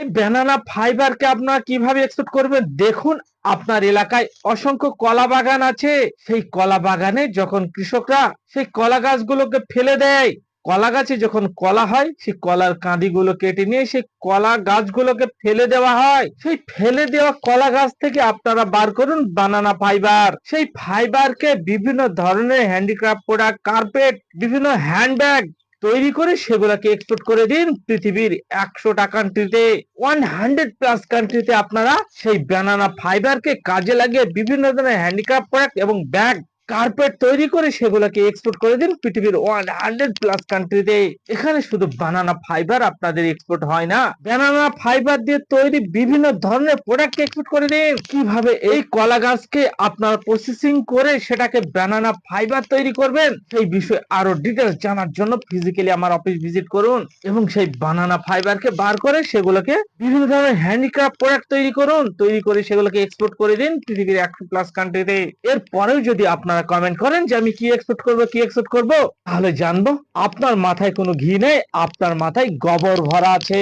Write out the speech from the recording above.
এই ব্যানানা ফাইবারকে আপনারা কিভাবে এক্সপোর্ট করবেন? দেখুন, আপনার এলাকায় অসংখ্য কলা বাগান আছে। সেই কলা বাগানে যখন কৃষকরা সেই কলা গাছগুলোকে ফেলে দেয়, কলা গাছে যখন কলা হয় সেই কলার কাঁদিগুলো কেটে নিয়ে সেই কলা গাছগুলোকে ফেলে দেওয়া হয়। সেই ফেলে দেওয়া কলা গাছ থেকে আপনারা বার করুন বানানা ফাইবার। সেই ফাইবারকে বিভিন্ন ধরনের হ্যান্ডিক্রাফট প্রোডাক্ট, কার্পেট, বিভিন্ন হ্যান্ডব্যাগ তৈরি করে সেগুলোকে এক্সপোর্ট করে দিন পৃথিবীর 100টা কান্ট্রিতে, 100+ কান্ট্রিতে। আপনারা সেই ব্যানানা ফাইবারকে কাজে লাগিয়ে বিভিন্ন ধরনের হ্যান্ডিক্রাফট প্রোডাক্ট এবং ব্যাগ, কার্পেট তৈরি করে সেগুলোকে এক্সপোর্ট করে দিন পৃথিবীর 100+ কান্ট্রিতে। এখানে শুধু বানানা ফাইবার আপনাদের এক্সপোর্ট হয় না, ব্যানানা ফাইবার দিয়ে তৈরি বিভিন্ন ধরনের প্রোডাক্ট এক্সপোর্ট করে দিন। কিভাবে এই কলা গাছকে আপনারা প্রসেসিং করে সেটাকে ব্যানানা ফাইবার তৈরি করবেন, সেই বিষয়ে আরো ডিটেলস জানার জন্য ফিজিক্যালি আমার অফিস ভিজিট করুন এবং সেই বানানা ফাইবারকে বার করে সেগুলোকে বিভিন্ন ধরনের হ্যান্ডিক্রাফট প্রোডাক্ট তৈরি করুন, তৈরি করে সেগুলোকে এক্সপোর্ট করে দিন পৃথিবীর 100+ কান্ট্রিতে। এরপরেও যদি আপনারা কমেন্ট করেন যে আমি কি এক্সপোর্ট করব, তাহলে জানবো আপনার মাথায় কোনো ঘি নেই, আপনার মাথায় গোবর ভরা আছে।